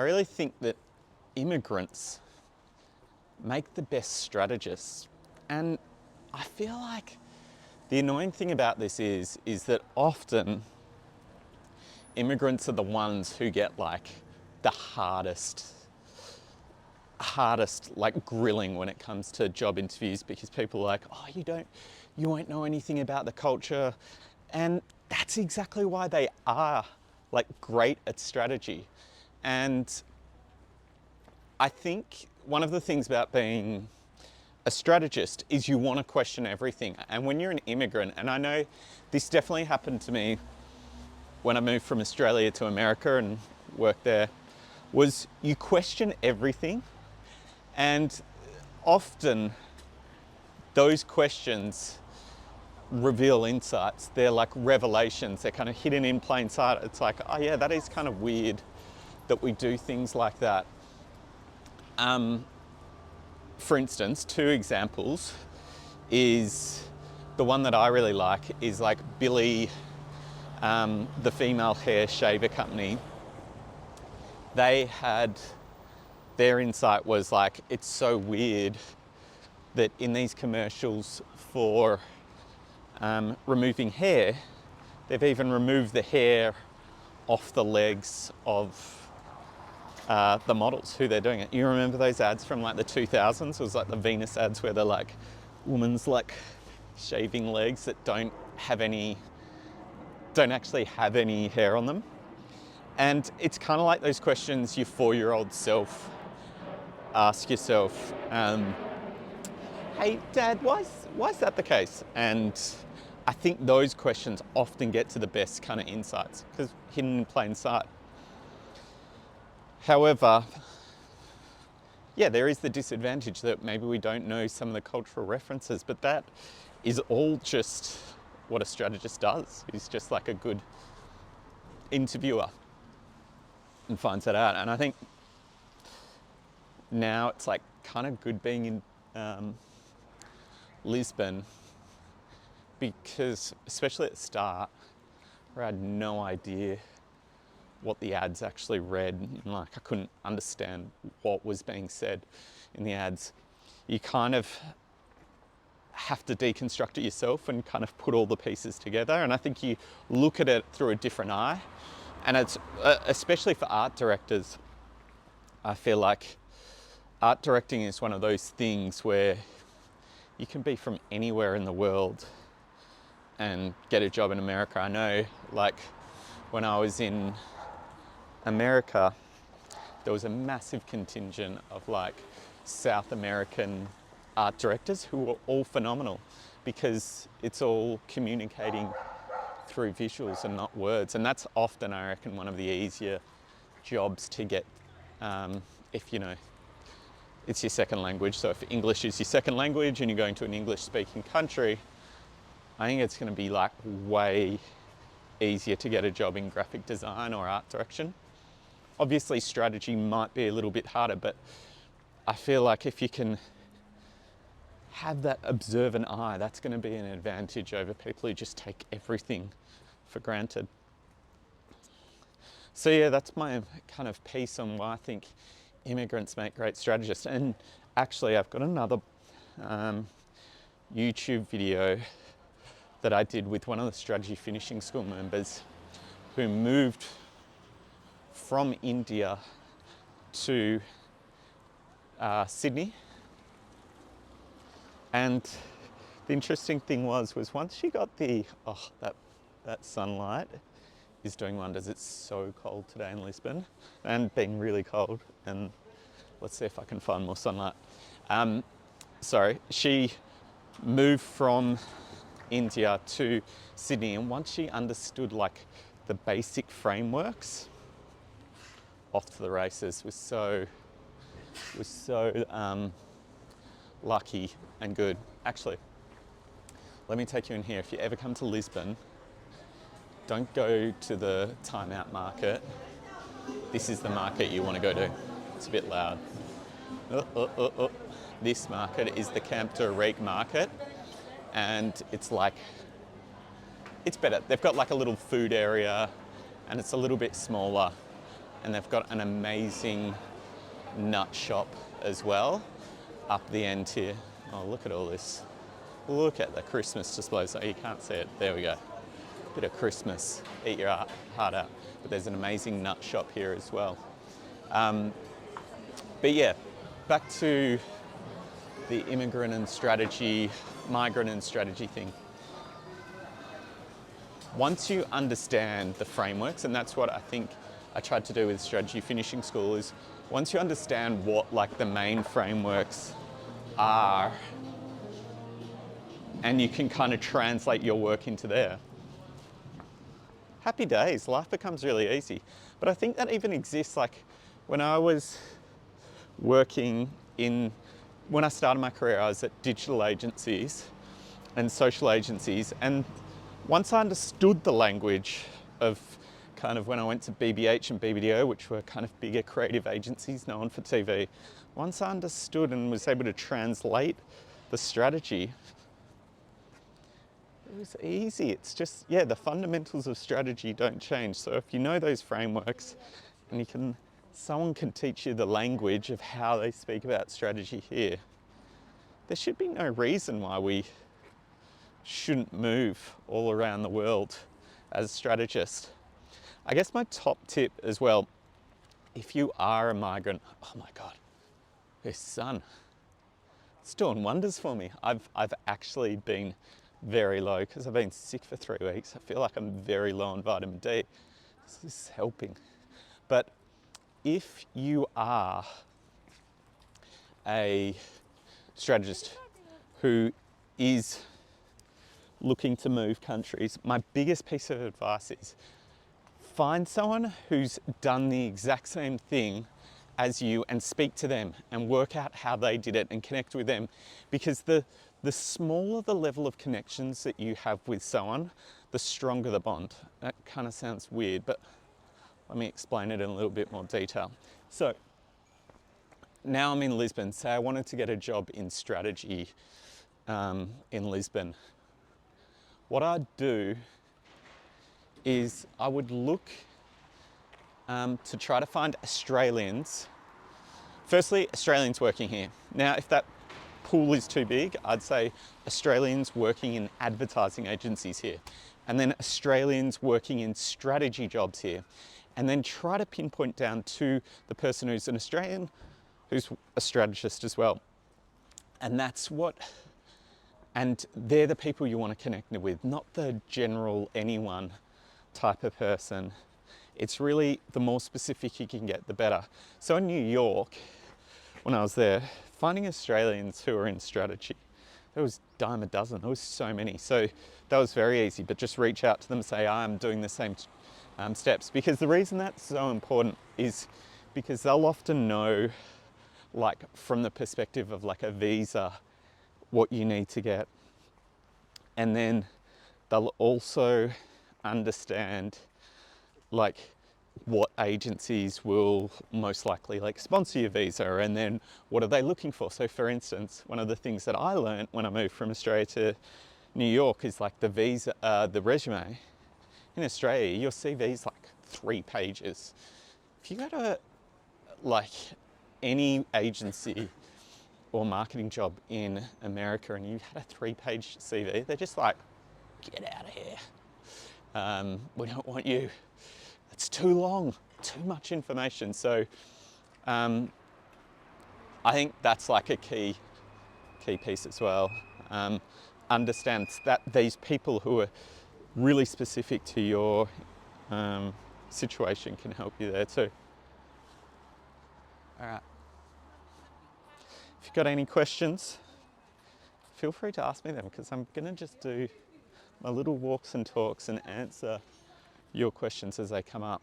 I really think that immigrants make the best strategists. And I feel like the annoying thing about this is that often immigrants are the ones who get like the hardest like grilling when it comes to job interviews, because people are like, oh, you won't know anything about the culture. And that's exactly why they are like great at strategy. And I think one of the things about being a strategist is you want to question everything. And when you're an immigrant, and I know this definitely happened to me when I moved from Australia to America and worked there, was you question everything. And often those questions reveal insights. They're like revelations. They're kind of hidden in plain sight. It's like, oh yeah, that is kind of weird that we do things like that. For instance, two examples is the one that I really like is like Billy, the female hair shaver company. They had, their insight was like, it's so weird that in these commercials for removing hair, they've even removed the hair off the legs of the models who they're doing it. You remember those ads from like the 2000s? It was like the Venus ads where they're like women's like shaving legs that don't actually have any hair on them. And it's kind of like those questions your 4-year-old self ask yourself, hey dad, why is that the case? And I think those questions often get to the best kind of insights because hidden in plain sight. However, yeah, there is the disadvantage that maybe we don't know some of the cultural references, but that is all just what a strategist does. He's just like a good interviewer and finds that out. And I think now it's like kind of good being in Lisbon, because especially at the start, where I had no idea what the ads actually read, and like I couldn't understand what was being said in the ads. You kind of have to deconstruct it yourself and kind of put all the pieces together. And I think you look at it through a different eye. And it's especially for art directors, I feel like art directing is one of those things where you can be from anywhere in the world and get a job in America. I know, like, when I was in America, there was a massive contingent of like South American art directors who were all phenomenal because it's all communicating through visuals and not words. And that's often, I reckon, one of the easier jobs to get if, you know, it's your second language. So if English is your second language and you're going to an English speaking country, I think it's going to be like way easier to get a job in graphic design or art direction. Obviously strategy might be a little bit harder, but I feel like if you can have that observant eye, that's going to be an advantage over people who just take everything for granted. So yeah, that's my kind of piece on why I think immigrants make great strategists. And actually I've got another YouTube video that I did with one of the strategy finishing school members who moved from India to Sydney. And the interesting thing was once she got that sunlight is doing wonders. It's so cold today in Lisbon and being really cold. And let's see if I can find more sunlight. She moved from India to Sydney, and once she understood like the basic frameworks, off to the races. Was so lucky and good. Actually, let me take you in here. If you ever come to Lisbon, don't go to the timeout market. This is the market you want to go to. It's a bit loud. This market is the Camp de Rique market, and it's better. They've got like a little food area and it's a little bit smaller. and they've got an amazing nut shop as well up the end here. Oh, look at all this. Look at the Christmas displays. Oh, you can't see it. There we go. Bit of Christmas. Eat your heart out. But there's an amazing nut shop here as well. But yeah, back to the migrant and strategy thing. Once you understand the frameworks, and that's what I think I tried to do with strategy finishing school, is once you understand what like the main frameworks are, and you can kind of translate your work into there, happy days, life becomes really easy. But I think that even exists, like when I was working when I started my career, I was at digital agencies and social agencies, and once I understood the language of kind of when I went to BBH and BBDO, which were kind of bigger creative agencies known for TV, once I understood and was able to translate the strategy, it was easy. It's just, yeah, the fundamentals of strategy don't change. So if you know those frameworks and someone can teach you the language of how they speak about strategy here, there should be no reason why we shouldn't move all around the world as strategists. I guess my top tip as well, if you are a migrant, oh my God, this sun, it's doing wonders for me. I've actually been very low because I've been sick for 3 weeks. I feel like I'm very low on vitamin D. This is helping. But if you are a strategist who is looking to move countries, my biggest piece of advice is find someone who's done the exact same thing as you and speak to them and work out how they did it and connect with them. Because the smaller the level of connections that you have with someone, the stronger the bond. That kind of sounds weird, but let me explain it in a little bit more detail. So now I'm in Lisbon. Say I wanted to get a job in strategy in Lisbon. What I'd do is I would look to try to find Australians. Firstly, Australians working here. Now, if that pool is too big, I'd say Australians working in advertising agencies here, and then Australians working in strategy jobs here, and then try to pinpoint down to the person who's an Australian, who's a strategist as well. And they're the people you want to connect with, not the general anyone type of person. It's really, the more specific you can get, the better. So in New York, when I was there, finding Australians who are in strategy, there was a dime a dozen. There was so many. So that was very easy, but just reach out to them and say, I'm doing the same steps. Because the reason that's so important is because they'll often know, like from the perspective of like a visa, what you need to get. And then they'll also understand like what agencies will most likely like sponsor your visa, and then what are they looking for. So for instance, one of the things that I learned when I moved from Australia to New York is like the visa, the resume. In Australia, your CV's like 3 pages. If you go to like any agency or marketing job in America and you had a 3-page CV, they're just like, get out of here. We don't want you. It's too long, too much information. So I think that's like a key piece as well. Understand that these people who are really specific to your situation can help you there too. All right. If you've got any questions, feel free to ask me them, because I'm going to just do my little walks and talks and answer your questions as they come up.